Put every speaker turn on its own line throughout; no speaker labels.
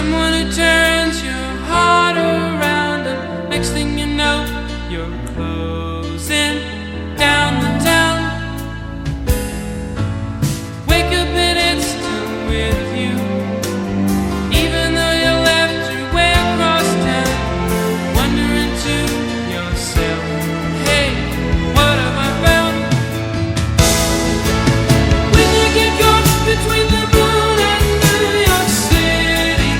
someone who turns your heart around, and next thing you know, you're closing down the town. Wake up and it's still with you, even though you left your way across town. Wondering to yourself, hey, what have I found? When you get caught between the moon and New York City,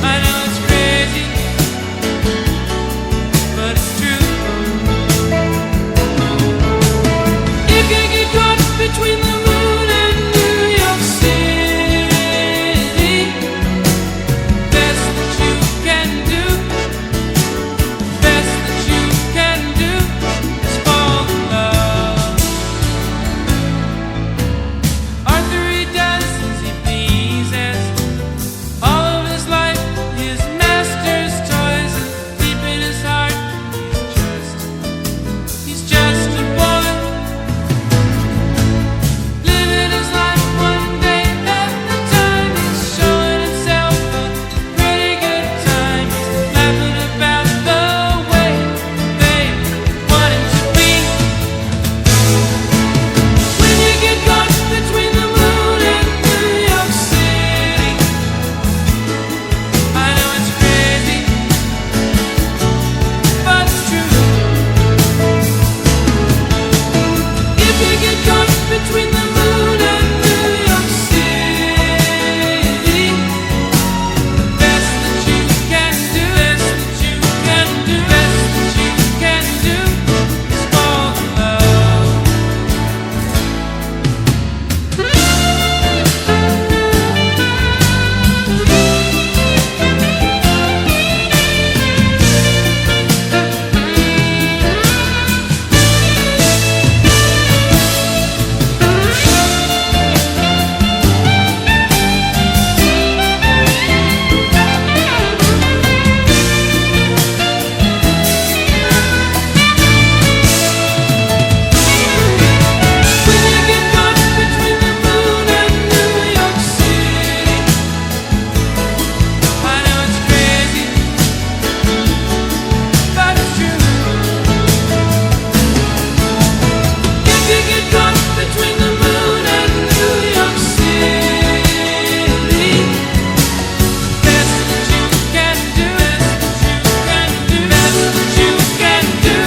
I know it's crazy, but it's true. If you get caught between the moon and New York City, best that you can do, best that you can do is fall in love. Arthur, he does as he pleases. All of his life, his master's toys, and deep in his heart, he's just a boy, living his life one day at a time. He's showing himself a pretty good time. He's laughing about the way they want him to be. When you get caught between the moon and New York City, I know it's crazy, but it's true. If you get caught between the moon and New York City, best that you can do, best that you can do, best that you can do is fall in love. When you get caught between the moon and New York City, I know it's crazy, but it's true. If you get caught between the moon and New York City, best that you can do, best that you can do,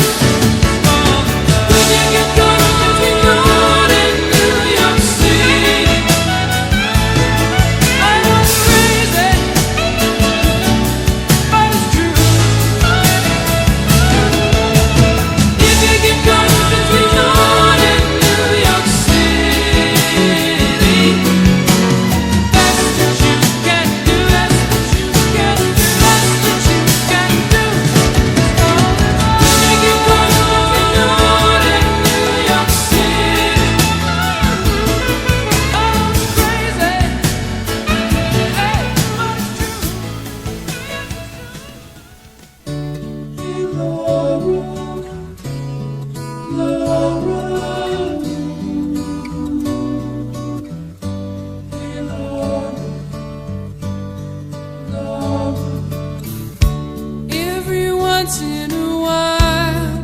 fall in love. When you get caught between the moon and New York City, I know it's crazy, but it's true. If you get caught between the moon and New York City, best that you can do, best that you can do, best that you can do is fall in love. When you get caught between the moon and New York City, oh, it's crazy, hey, but it's true. Hey, Laura, Laura, hey, Laura, Laura. Every once in a while,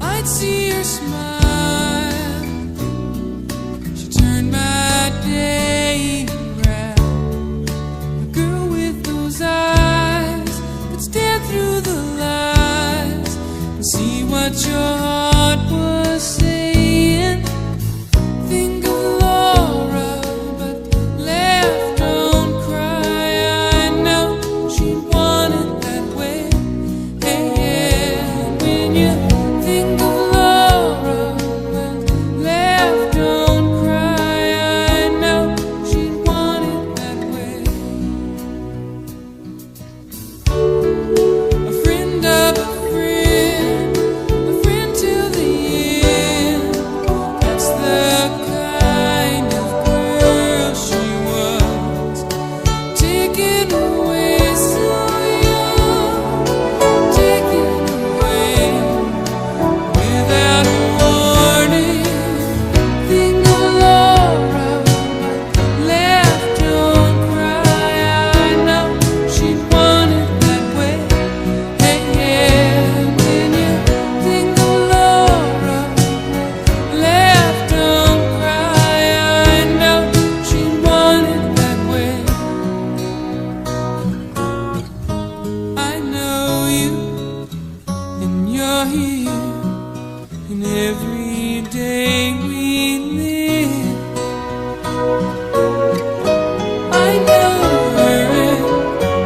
I'd see her smile. She turned my day around. A girl with those eyes could stand through the lies and see what your heart was saying. Think of Laura, but laugh, don't cry. I know she wanted that way. Hey, yeah. When you think of Laura, but laugh, don't cry. I know she wanted that way. A friend of a friend till the And every day we live, I know her,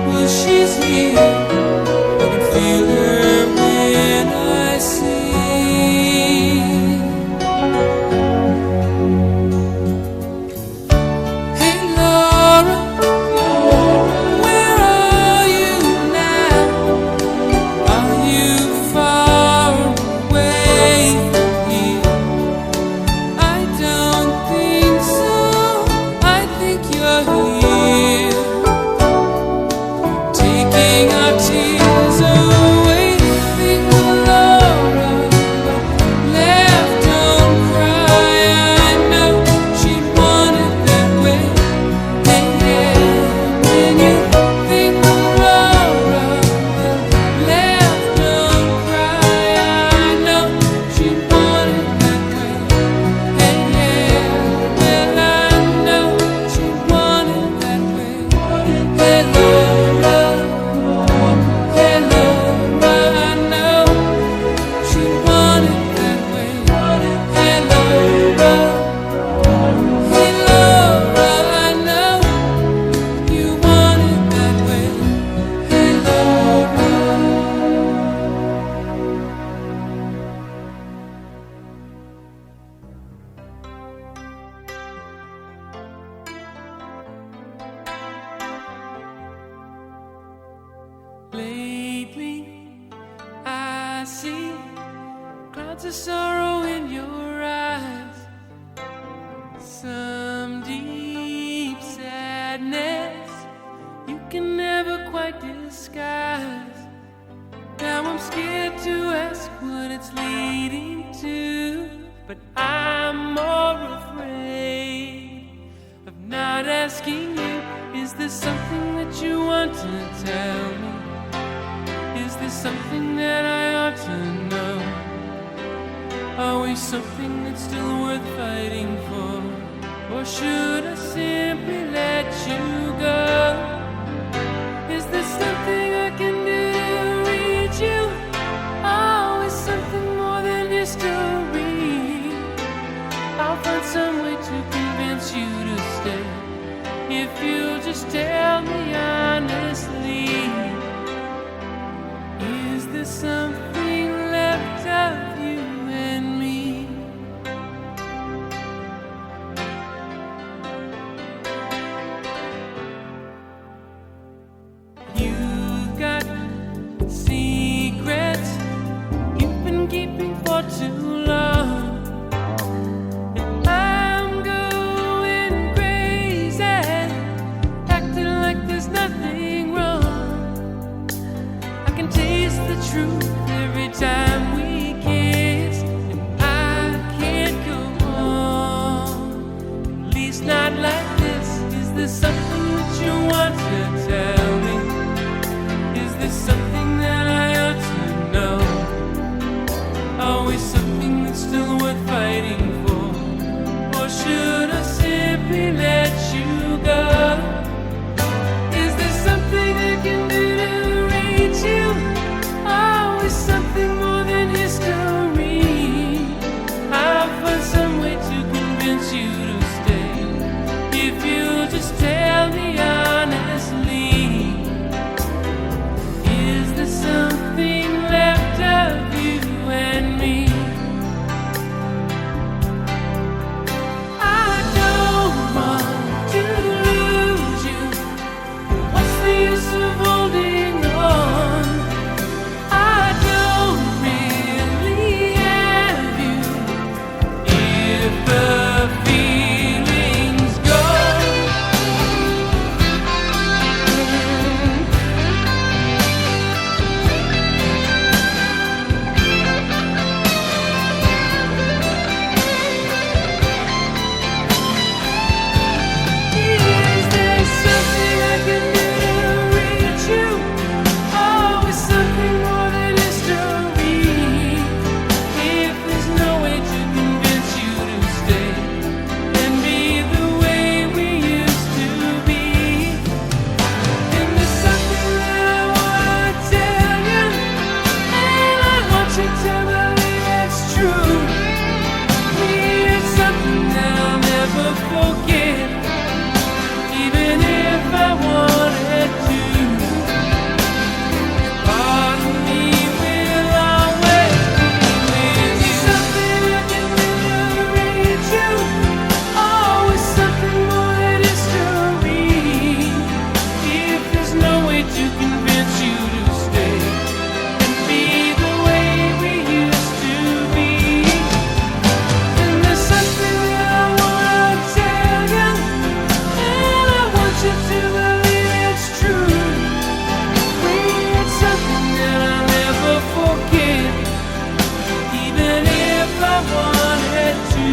well, she's here. I can feel her when I sing. Hey Laura, where are you now? Are you far away from here? I don't think so. I think you're here, taking our tears away. Think of Laura, left, don't cry. I know she wanted that way. Hey, yeah, when you think of Laura, left, don't cry. I know she wanted that way. Hey, yeah, well, I know she wanted that way. Hey, Laura, hey, Laura, I know she wanted that way. Hey, Laura, hey, Laura, I know you wanted that way. Hey, Laura. Lately, I see clouds of sorrow in your eyes, some deep sadness you can never quite disguise. Now I'm scared to ask what it's leading to, but I'm more afraid of not asking you. Is there something that you want to tell me? Is there something that I ought to know? Are we something that's still worth fighting for? Or should I simply let you go? Is there something I can do to reach you? Always something more than history. I'll find some way to convince you to stay, if you'll just tell me honestly. Is there something left of you and me? You've got secrets you've been keeping for too long, and I'm going crazy, acting like there's nothing wrong. I can taste the truth every time we kiss, and I can't go on, at least not like this. Is there something that you want to tell me? Is there something that I ought to know? Always something that's still worth fighting for? Or should I simply let you go? Is there something I can do to reach you? Always something more than history. I'll find some way to convince you to stay, if you'll just tell me honestly. Is there something left of you and me? I wanted to.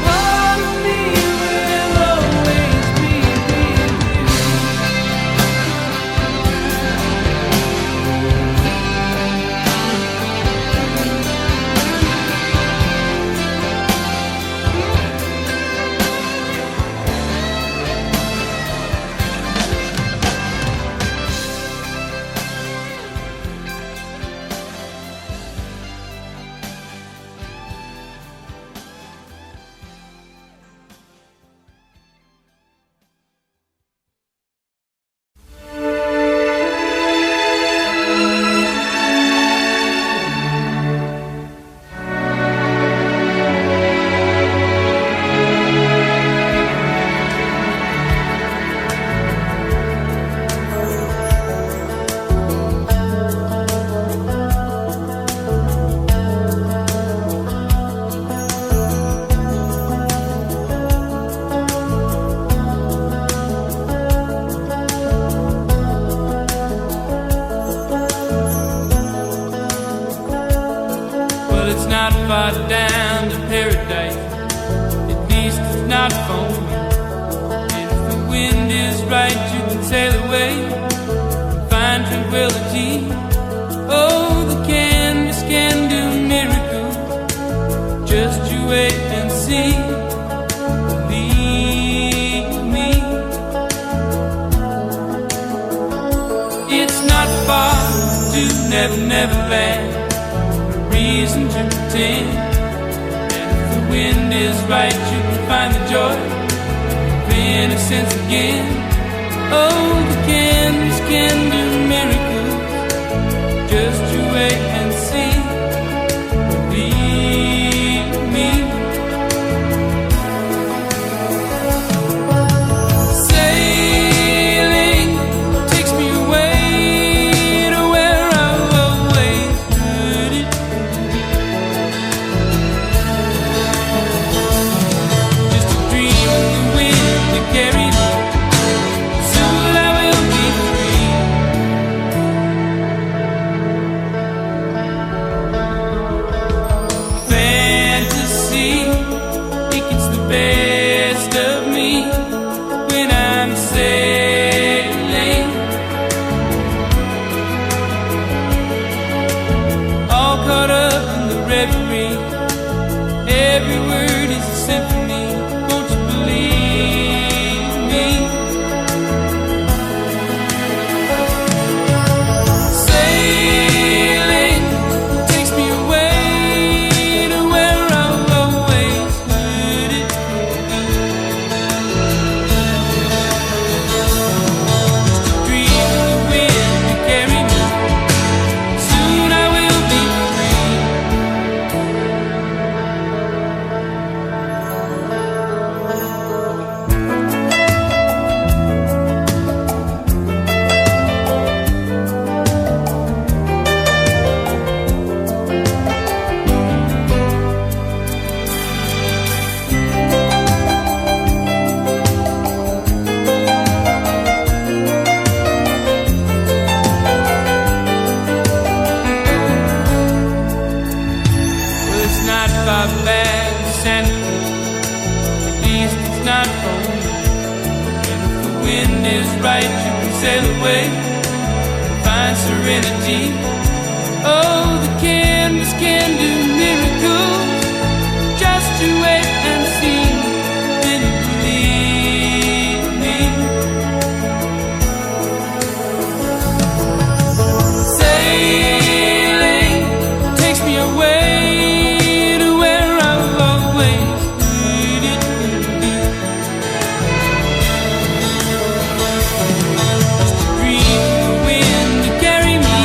Part of me will always be with you. Well, it's not far down to paradise. At least it's not for me. And if the wind is right, you can sail away and find tranquility. Oh, the canvas can do miracles. Just you wait and see. Believe me. It's not far to Never Never Land. Reason to pretend. And if the wind is right, you can find the joy of innocence again. Oh, the canvas can do miracles. Just you wait and see. Believe me. Sailing takes me away to where I've always heard it. Just a dream of the wind to carry me. Soon I will be free. Fantasy, it gets the best of me when I'm sailing. All caught up in the reverie. Every word is a symphony. Won't you believe me? Sailing takes me away to where I've always heard it. Just a dream of the wind to carry me. Soon I will be free. Well, it's not far back to Santa Cruz. At least it's not for me. And if the wind is right, you can sail away and find serenity. Oh, the canvas can do miracles. Just you wait and see. Then you believe me. Sailing takes me away to where I've always heard it. Just a dream of the wind to carry me.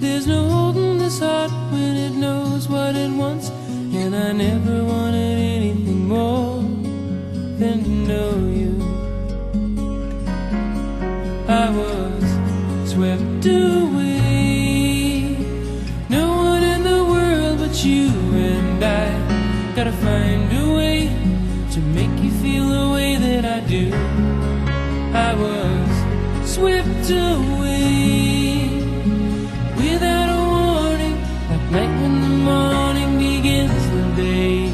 There's no holding this heart when it knows what it wants, and I never wanted anything more than to know you. I was swept away, no one in the world but you, and I gotta find a way to make you feel the way that I do. I was swept away without a warning, like night when the morning begins the day.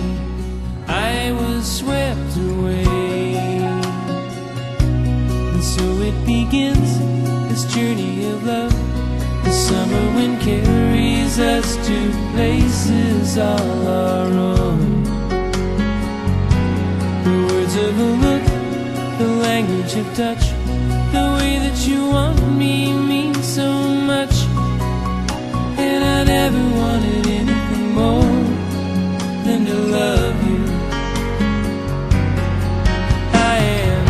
I was swept away, and so it begins, this journey of love. The summer wind carries us to places all our own. The words of a look, the language of touch, the way that you want me means so much, and I never wanted anything more than to love you. I am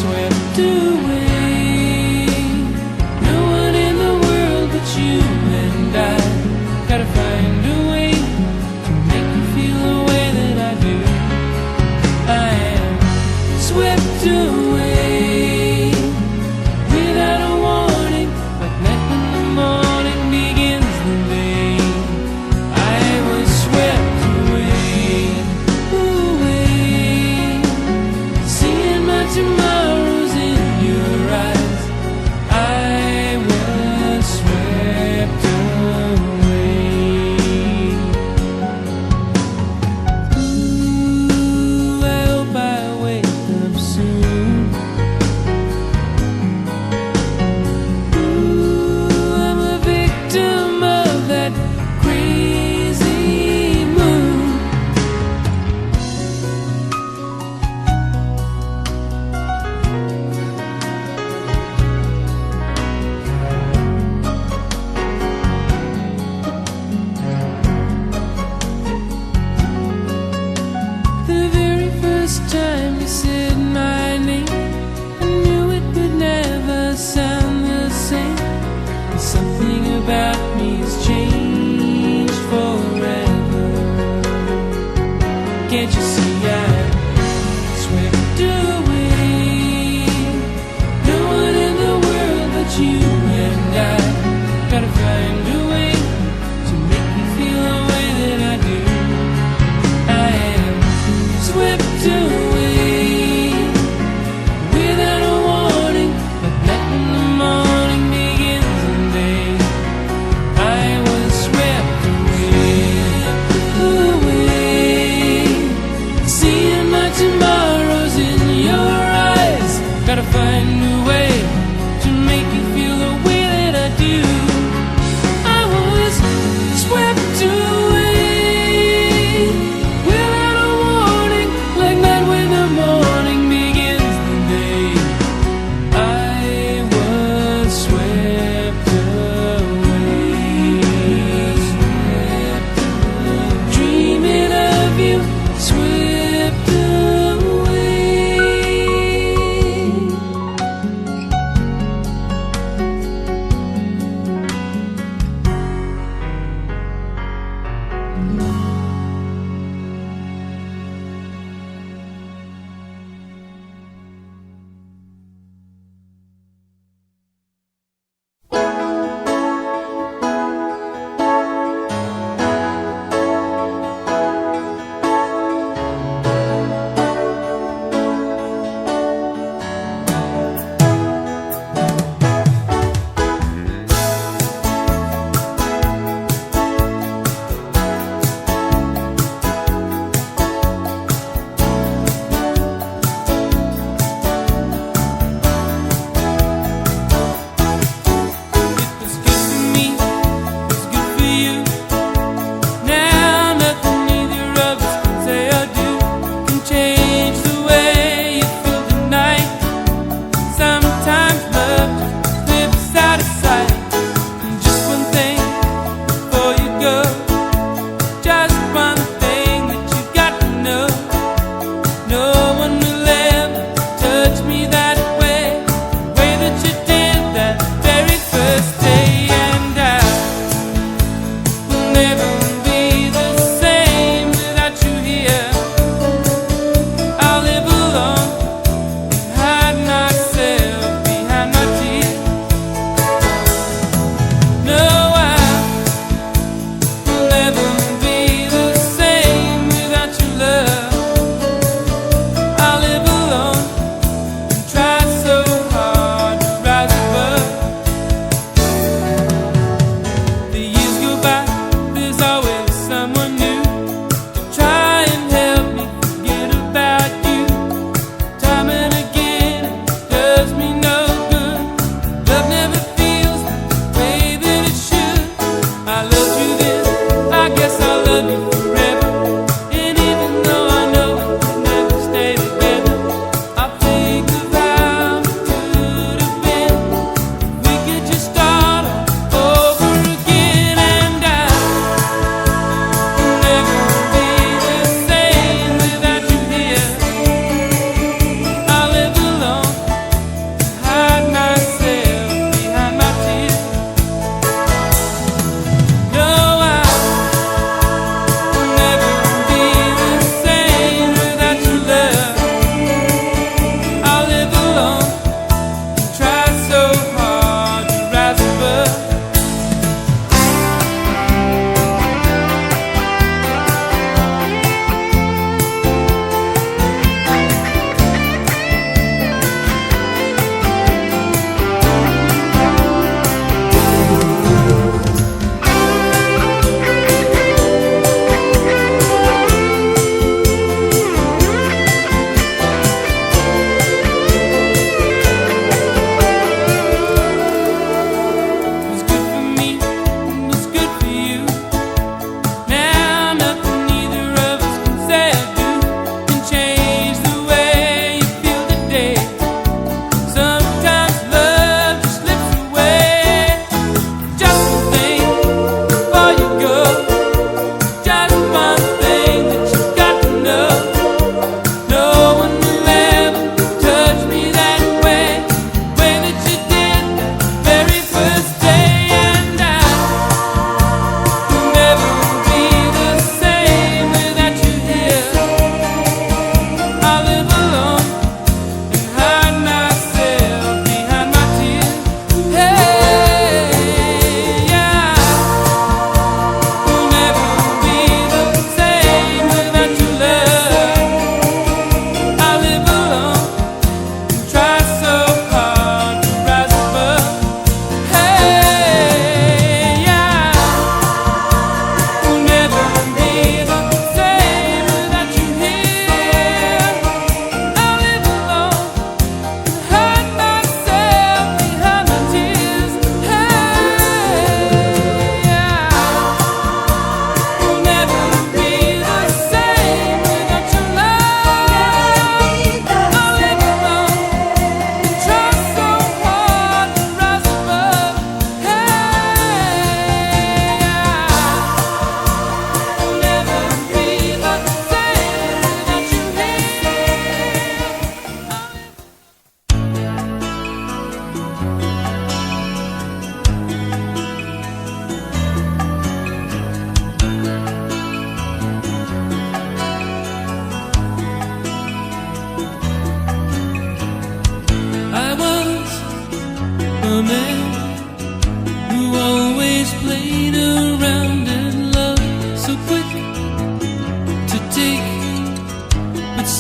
swept away, no one in the world but you, and I gotta find a way to make you feel the way that I do. I am swept away without a warning, like night when the morning begins the day. I was swept away, away, seeing my tomorrows in your eyes. I was swept away. Ooh, I hope I wake up soon. Ooh, I'm a victim of that crazy moon. The very first time you said my name, I knew it would never sound the same. And something about me has changed forever. Can't you see I'm swept away? No one in the world but you, and I gotta find a way to make you feel the way that I do. I am swept away without a warning, like night when the morning begins the day. I was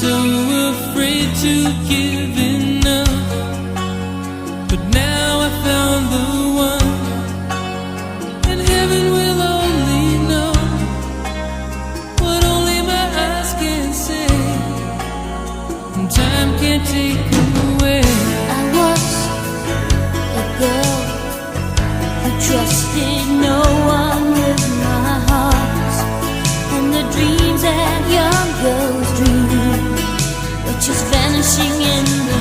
so afraid to give enough, but now I found the one, and heaven will only know what only my eyes can say, and time can't take away.
I was a girl who trusted no one with my heart, and the dreams that young girls dream were just vanishing in the